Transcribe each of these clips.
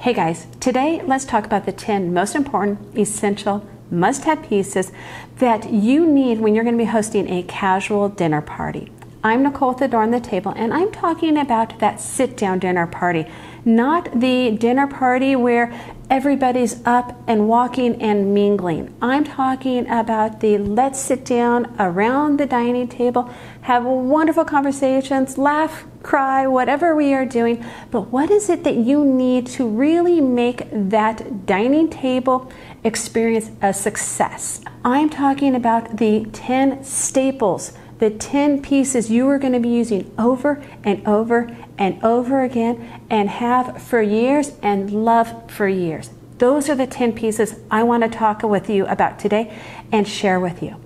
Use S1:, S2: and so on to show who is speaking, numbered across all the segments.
S1: Hey guys, today let's talk about the 10 most important, essential, must-have pieces that you need when you're going to be hosting a casual dinner party. I'm Nicole with Adorn the Table, and I'm talking about that sit-down dinner party, not the dinner party where everybody's up and walking and mingling. I'm talking about the let's sit down around the dining table, have wonderful conversations, laugh, cry, whatever we are doing. But what is it that you need to really make that dining table experience a success? I'm talking about the 10 staples, the 10 pieces you are going to be using over and over and over again and have for years and love for years. Those are the 10 pieces I want to talk with you about today and share with you.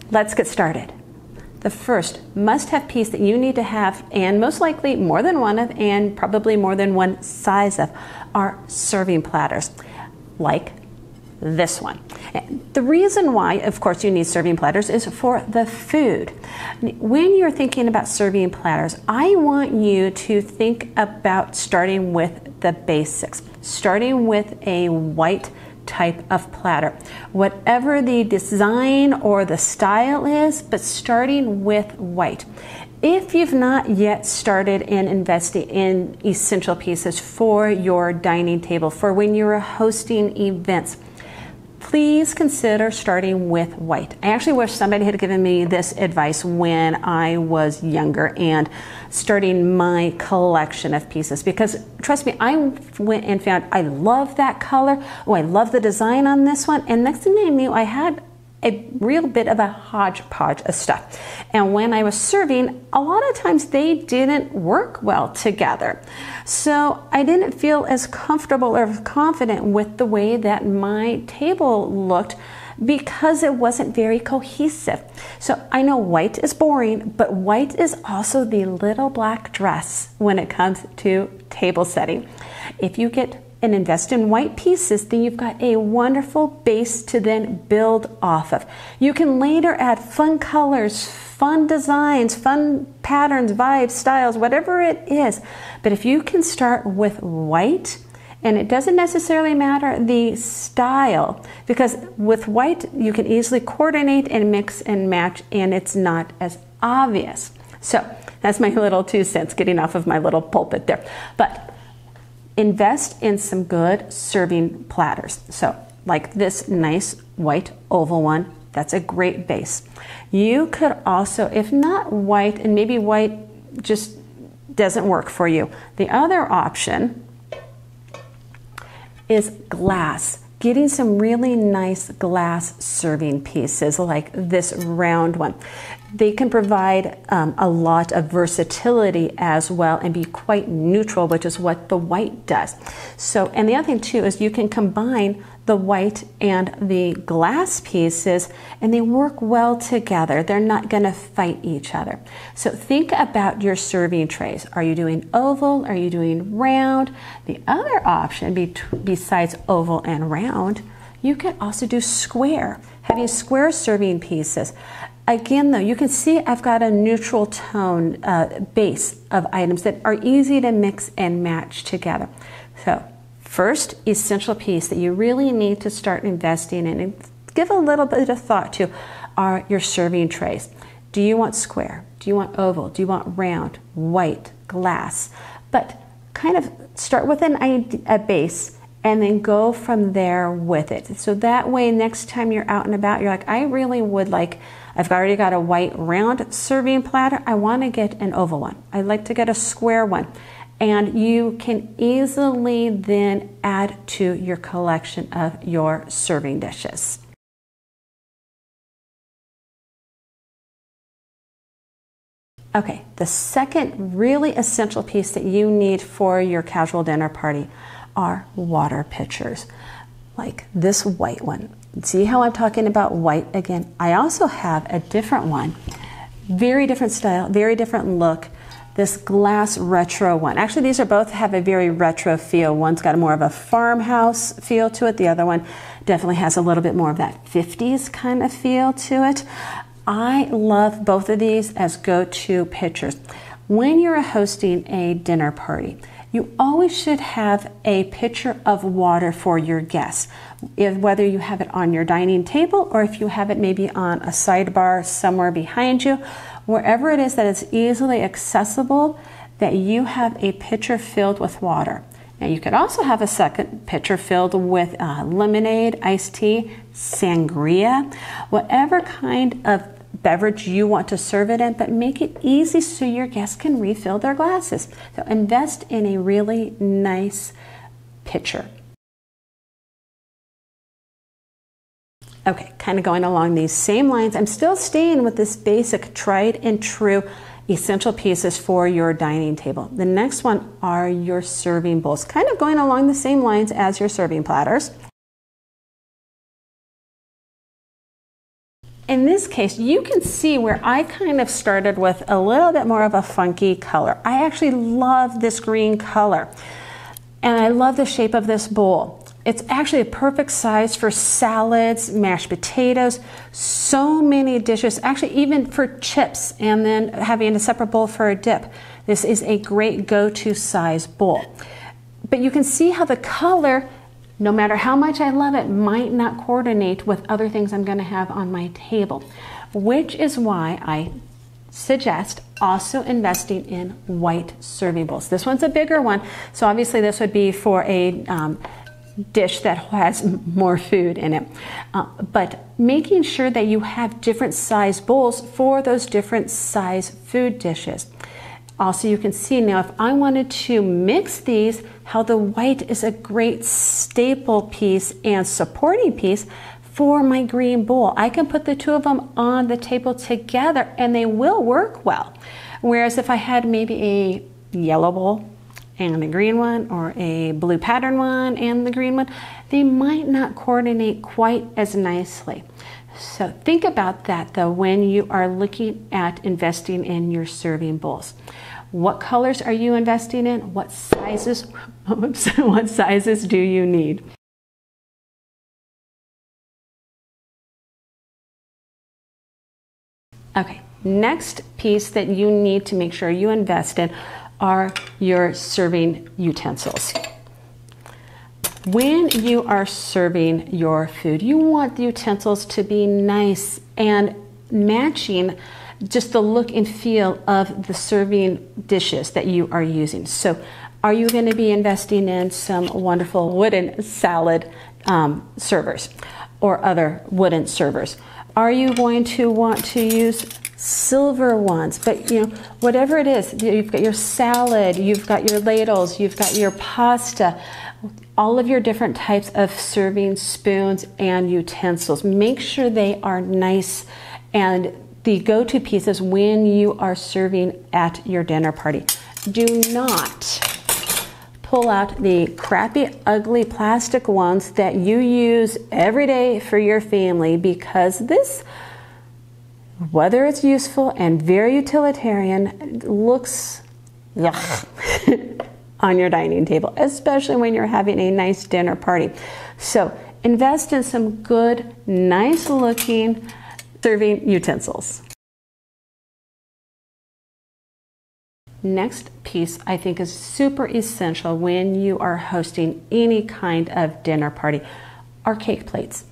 S1: Let's get started. The first must-have piece that you need to have, and most likely more than one of, and probably more than one size of, are serving platters, like this one. The reason why, of course, you need serving platters is for the food. When you're thinking about serving platters, I want you to think about starting with the basics, starting with a white type of platter, whatever the design or the style is, but starting with white. If you've not yet started in investing in essential pieces for your dining table, for when you're hosting events, please consider starting with white. I actually wish somebody had given me this advice when I was younger and starting my collection of pieces, because trust me, I went and found I love that color. Oh, I love the design on this one. And next thing I knew, I had a real bit of a hodgepodge of stuff. And when I was serving, a lot of times they didn't work well together. So I didn't feel as comfortable or confident with the way that my table looked because it wasn't very cohesive. So I know white is boring, but white is also the little black dress when it comes to table setting. If you get and invest in white pieces, then you've got a wonderful base to then build off of. You can later add fun colors, fun designs, fun patterns, vibes, styles, whatever it is. But if you can start with white, and it doesn't necessarily matter the style, because with white you can easily coordinate and mix and match, and it's not as obvious. So that's my little 2 cents getting off of my little pulpit there. But invest in some good serving platters. So like this nice white oval one, that's a great base. You could also, if not white, and maybe white just doesn't work for you, the other option is glass. Getting some really nice glass serving pieces like this round one. They can provide a lot of versatility as well and be quite neutral, which is what the white does. So, and the other thing too is you can combine the white and the glass pieces and they work well together. They're not going to fight each other. So think about your serving trays. Are you doing oval? Are you doing round? The other option besides oval and round, you could also do square, having square serving pieces. Again, though, you can see I've got a neutral tone base of items that are easy to mix and match together. So, first essential piece that you really need to start investing in and give a little bit of thought to are your serving trays. Do you want square? Do you want oval? Do you want round, white, glass? But kind of start with a base and then go from there with it. So that way, next time you're out and about, you're like, I really would like, I've already got a white round serving platter. I want to get an oval one. I'd like to get a square one. And you can easily then add to your collection of your serving dishes. Okay, the second really essential piece that you need for your casual dinner party are water pitchers, like this white one. See how I'm talking about white again? I also have a different one, very different style, very different look. This glass retro one. Actually, these are both have a very retro feel. One's got more of a farmhouse feel to it. The other one definitely has a little bit more of that 50s kind of feel to it. I love both of these as go-to pitchers. When you're hosting a dinner party, You always should have a pitcher of water for your guests, whether you have it on your dining table or if you have it maybe on a sidebar somewhere behind you, wherever it is that is easily accessible, that you have a pitcher filled with water. Now you could also have a second pitcher filled with lemonade, iced tea, sangria, whatever kind of beverage you want to serve it in, but make it easy so your guests can refill their glasses. So invest in a really nice pitcher. Okay, kind of going along these same lines, I'm still staying with this basic tried and true essential pieces for your dining table. The next one are your serving bowls, kind of going along the same lines as your serving platters. In this case, you can see where I kind of started with a little bit more of a funky color. I actually love this green color, and I love the shape of this bowl. It's actually a perfect size for salads, mashed potatoes, so many dishes, actually even for chips, and then having a separate bowl for a dip. This is a great go-to size bowl. But you can see how the color, no matter how much I love it, might not coordinate with other things I'm going to have on my table, which is why I suggest also investing in white serving bowls. This one's a bigger one, so obviously this would be for a dish that has more food in it. But making sure that you have different size bowls for those different size food dishes. Also, you can see now if I wanted to mix these, how the white is a great staple piece and supporting piece for my green bowl. I can put the two of them on the table together and they will work well. Whereas if I had maybe a yellow bowl and the green one, or a blue pattern one and the green one, they might not coordinate quite as nicely. So think about that though when you are looking at investing in your serving bowls. What colors are you investing in? What sizes, what sizes do you need? Okay, next piece that you need to make sure you invest in are your serving utensils. When you are serving your food, you want the utensils to be nice and matching just the look and feel of the serving dishes that you are using. So are you going to be investing in some wonderful wooden salad servers or other wooden servers? Are you going to want to use silver ones? But you know, whatever it is, you've got your salad, you've got your ladles, you've got your pasta, all of your different types of serving spoons and utensils. Make sure they are nice and the go-to pieces when you are serving at your dinner party. Do not pull out the crappy, ugly plastic ones that you use every day for your family, because this, whether it's useful and very utilitarian, looks yuck on your dining table, especially when you're having a nice dinner party. So invest in some good, nice looking serving utensils. Next piece I think is super essential when you are hosting any kind of dinner party are cake plates.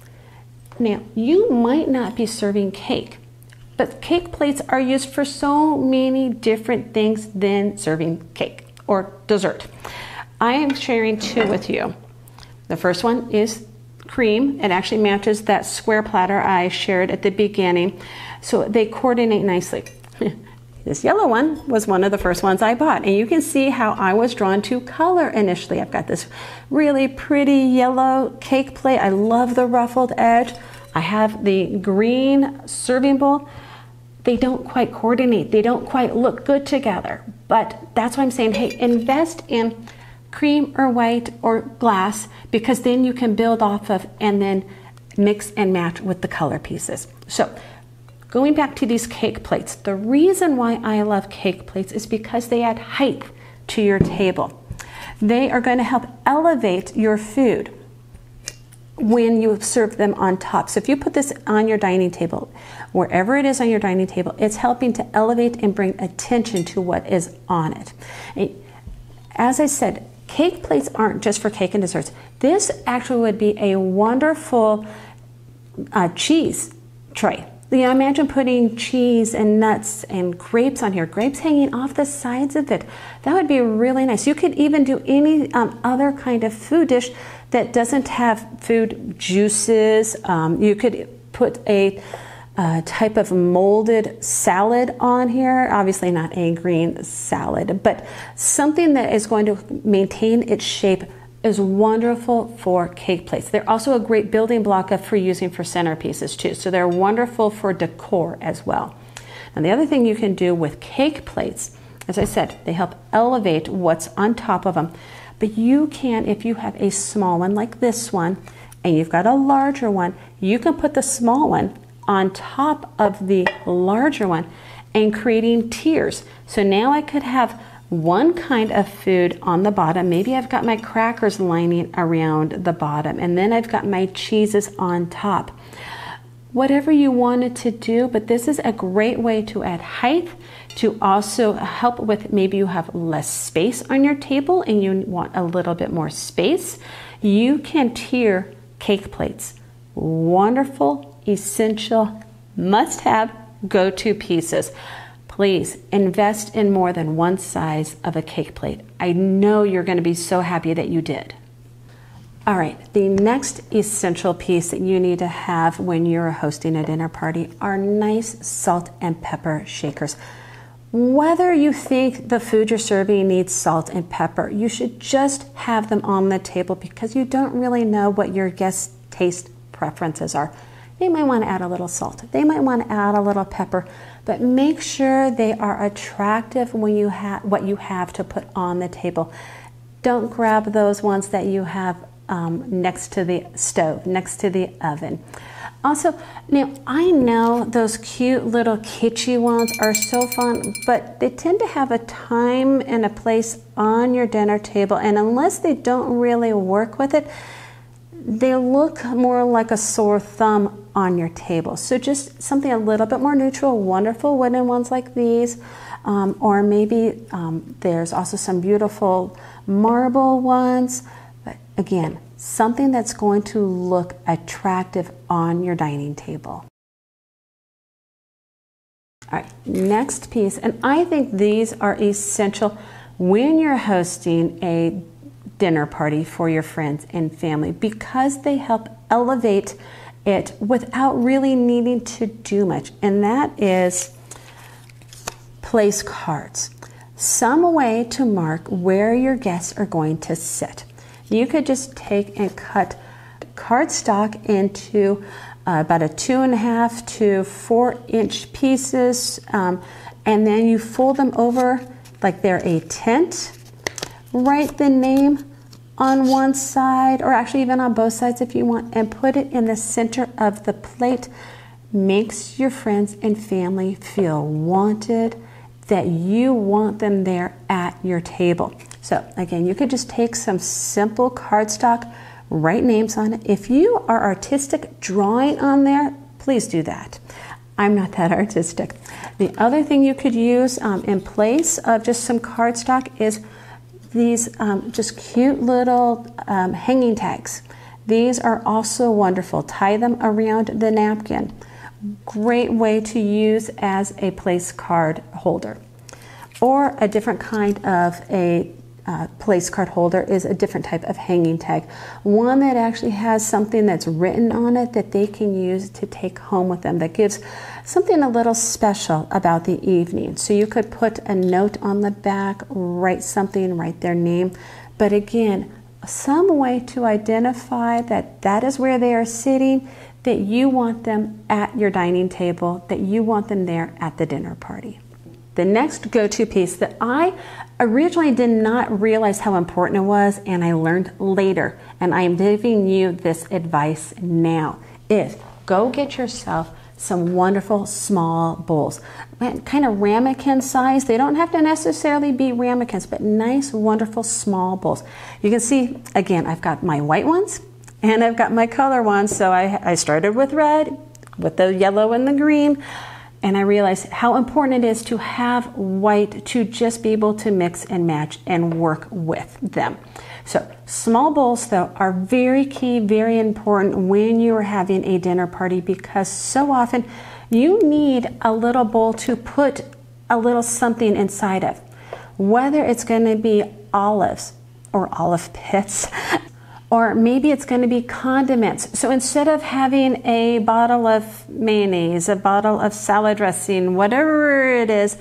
S1: Now, you might not be serving cake, but cake plates are used for so many different things than serving cake or dessert. I am sharing two with you. The first one is cream. It actually matches that square platter I shared at the beginning, so they coordinate nicely. This yellow one was one of the first ones I bought, and you can see how I was drawn to color initially. I've got this really pretty yellow cake plate. I love the ruffled edge. I have the green serving bowl. They don't quite coordinate. They don't quite look good together, but that's why I'm saying, hey, invest in cream or white or glass, because then you can build off of and then mix and match with the color pieces. So going back to these cake plates, the reason why I love cake plates is because they add height to your table. They are going to help elevate your food when you serve them on top. So if you put this on your dining table, wherever it is on your dining table, it's helping to elevate and bring attention to what is on it. As I said, cake plates aren't just for cake and desserts. This actually would be a wonderful cheese tray. You know, imagine putting cheese and nuts and grapes on here, grapes hanging off the sides of it. That would be really nice. You could even do any other kind of food dish that doesn't have food juices. You could put a type of molded salad on here. Obviously not a green salad, but something that is going to maintain its shape is wonderful for cake plates. They're also a great building block for using for centerpieces too. So they're wonderful for decor as well. And the other thing you can do with cake plates, as I said, they help elevate what's on top of them. But you can, if you have a small one like this one, and you've got a larger one, you can put the small one on top of the larger one and creating tiers. So now I could have one kind of food on the bottom. Maybe I've got my crackers lining around the bottom, and then I've got my cheeses on top. Whatever you wanted to do, but this is a great way to add height, to also help with maybe you have less space on your table and you want a little bit more space. You can tier cake plates. Wonderful, essential, must-have, go-to pieces. Please invest in more than one size of a cake plate. I know you're going to be so happy that you did. All right, the next essential piece that you need to have when you're hosting a dinner party are nice salt and pepper shakers. Whether you think the food you're serving needs salt and pepper, you should just have them on the table because you don't really know what your guests' taste preferences are. They might want to add a little salt. They might want to add a little pepper, but make sure they are attractive when you have what you have to put on the table. Don't grab those ones that you have next to the stove, next to the oven. Also, now I know those cute little kitschy ones are so fun, but they tend to have a time and a place on your dinner table, and unless they don't really work with it, they look more like a sore thumb on your table. So just something a little bit more neutral, wonderful wooden ones like these, or maybe there's also some beautiful marble ones. But again, something that's going to look attractive on your dining table. All right, next piece, and I think these are essential when you're hosting a dinner party for your friends and family because they help elevate it without really needing to do much, and that is place cards. Some way to mark where your guests are going to sit. You could just take and cut cardstock into about a 2.5 to 4 inch pieces, and then you fold them over like they're a tent. Write the name on one side, or actually even on both sides if you want, and put it in the center of the plate. Makes your friends and family feel wanted, that you want them there at your table. So again, you could just take some simple cardstock, write names on it. If you are artistic drawing on there, please do that. I'm not that artistic. The other thing you could use in place of just some cardstock is these just cute little hanging tags. These are also wonderful. Tie them around the napkin. Great way to use as a place card holder. Or a different kind of a place card holder is a different type of hanging tag. One that actually has something that's written on it that they can use to take home with them, that gives something a little special about the evening. So you could put a note on the back, write something, write their name. But again, some way to identify that that is where they are sitting, that you want them at your dining table, that you want them there at the dinner party. The next go-to piece that I originally did not realize how important it was, and I learned later, and I am giving you this advice now, is go get yourself some wonderful small bowls. Kind of ramekin size. They don't have to necessarily be ramekins, but nice, wonderful small bowls. You can see, again, I've got my white ones and I've got my color ones. So I started with red, with the yellow and the green. and I realized how important it is to have white to just be able to mix and match and work with them. So small bowls though are very key, very important when you are having a dinner party, because so often you need a little bowl to put a little something inside of, whether it's going to be olives or olive pits, or maybe it's going to be condiments. So instead of having a bottle of mayonnaise, a bottle of salad dressing, whatever it is,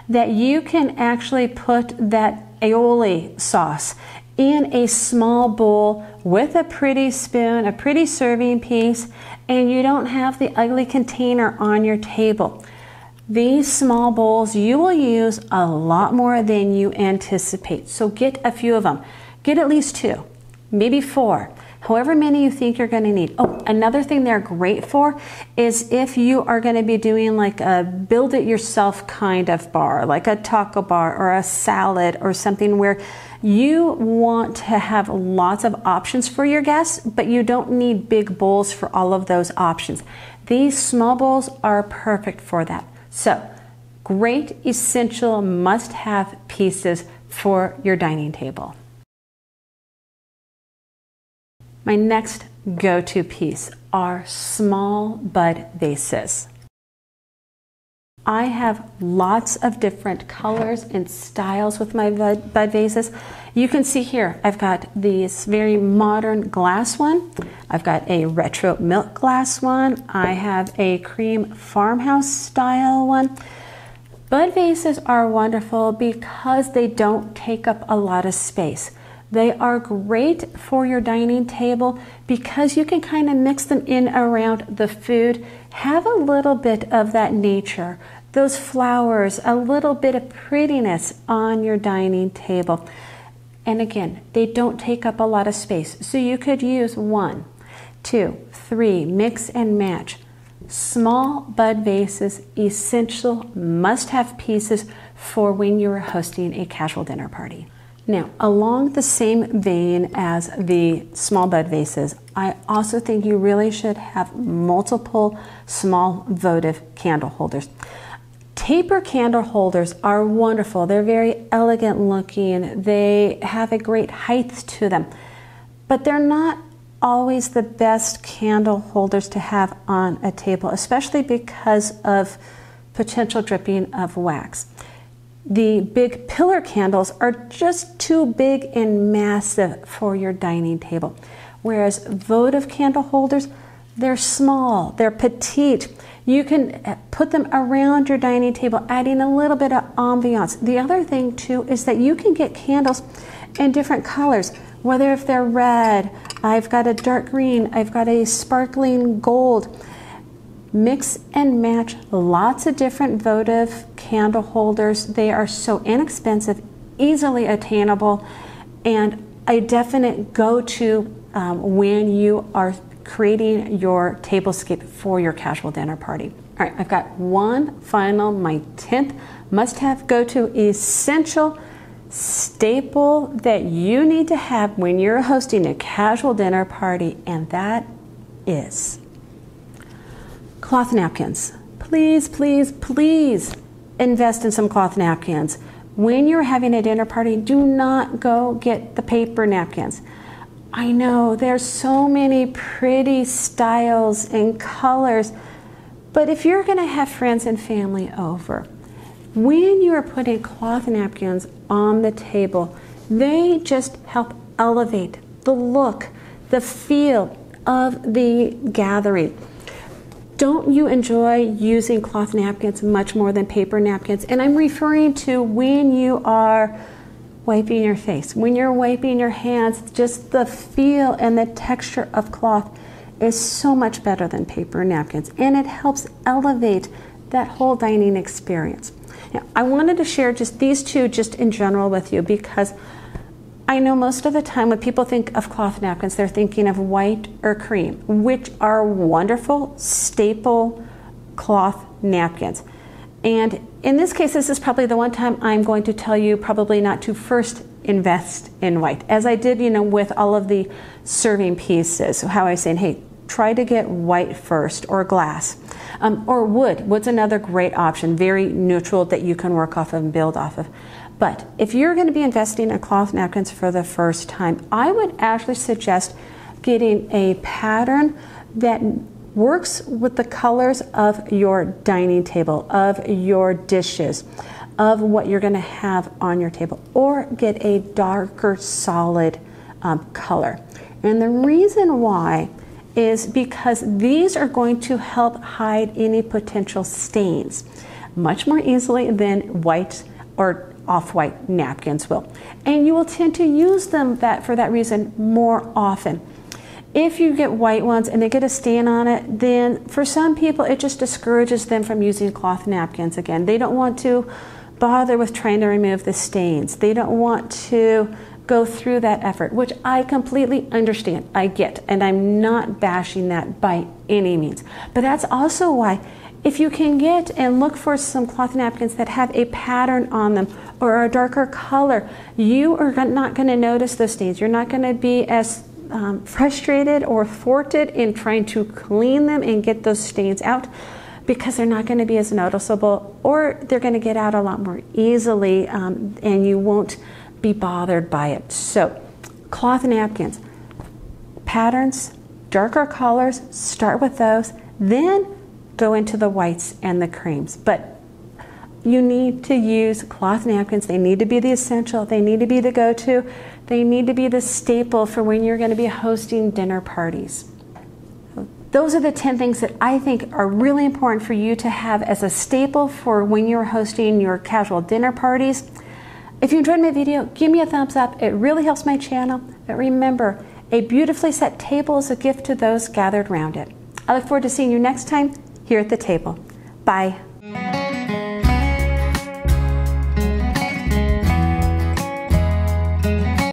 S1: that you can actually put that aioli sauce in a small bowl with a pretty spoon, a pretty serving piece, and you don't have the ugly container on your table. These small bowls you will use a lot more than you anticipate. So get a few of them. Get at least 2, maybe 4, however many you think you're going to need. Oh, another thing they're great for is if you are going to be doing like a build it yourself kind of bar, like a taco bar or a salad or something where you want to have lots of options for your guests, but you don't need big bowls for all of those options. These small bowls are perfect for that. So, great essential must-have pieces for your dining table. My next go-to piece are small bud vases. I have lots of different colors and styles with my bud vases. You can see here, I've got this very modern glass one. I've got a retro milk glass one. I have a cream farmhouse style one. Bud vases are wonderful because they don't take up a lot of space. They are great for your dining table because you can kind of mix them in around the food. Have a little bit of that nature, those flowers, a little bit of prettiness on your dining table. And again, they don't take up a lot of space. So you could use 1, 2, 3, mix and match. Small bud vases, essential must-have pieces for when you're hosting a casual dinner party. Now, along the same vein as the small bud vases, I also think you really should have multiple small votive candle holders. Taper candle holders are wonderful. They're very elegant looking. They have a great height to them, but they're not always the best candle holders to have on a table, especially because of potential dripping of wax. The big pillar candles are just too big and massive for your dining table, whereas votive candle holders, they're small, they're petite. You can put them around your dining table, adding a little bit of ambiance. The other thing too is that you can get candles in different colors, whether if they're red, I've got a dark green, I've got a sparkling gold. Mix and match lots of different votive candle holders. They are so inexpensive, easily attainable, and a definite go-to when you are creating your tablescape for your casual dinner party. All right, I've got one final, my 10th must-have, go-to, essential staple that you need to have when you're hosting a casual dinner party, and that is cloth napkins. Please, please, please invest in some cloth napkins. When you're having a dinner party, do not go get the paper napkins. I know there's so many pretty styles and colors, but if you're going to have friends and family over, when you are putting cloth napkins on the table, they just help elevate the look, the feel of the gathering. Don't you enjoy using cloth napkins much more than paper napkins? And I'm referring to when you are wiping your face, when you're wiping your hands, just the feel and the texture of cloth is so much better than paper napkins, and it helps elevate that whole dining experience. Now, I wanted to share just these two just in general with you because I know most of the time when people think of cloth napkins, they're thinking of white or cream, which are wonderful staple cloth napkins. And in this case, this is probably the one time I'm going to tell you probably not to first invest in white, as I did, with all of the serving pieces. So how I was saying, hey, try to get white first, or glass. Or wood. Wood's another great option, very neutral that you can work off of and build off of. But if you're going to be investing in cloth napkins for the first time, I would actually suggest getting a pattern that works with the colors of your dining table, of your dishes, of what you're going to have on your table, or get a darker solid color. And the reason why is because these are going to help hide any potential stains much more easily than white or off-white napkins will. And you will tend to use them for that reason more often. If you get white ones and they get a stain on it, then for some people it just discourages them from using cloth napkins again. They don't want to bother with trying to remove the stains. They don't want to go through that effort, which I completely understand, I get, and I'm not bashing that by any means. But that's also why, if you can get and look for some cloth napkins that have a pattern on them or a darker color, you are not going to notice those stains. You're not going to be as frustrated or thwarted in trying to clean them and get those stains out, because they're not going to be as noticeable, or they're going to get out a lot more easily, and you won't be bothered by it. So cloth napkins, patterns, darker colors, start with those, then go into the whites and the creams. But you need to use cloth napkins. They need to be the essential. They need to be the go-to. They need to be the staple for when you're going to be hosting dinner parties. Those are the 10 things that I think are really important for you to have as a staple for when you're hosting your casual dinner parties. If you enjoyed my video, give me a thumbs up. It really helps my channel. But remember, a beautifully set table is a gift to those gathered around it. I look forward to seeing you next time here at the table. Bye.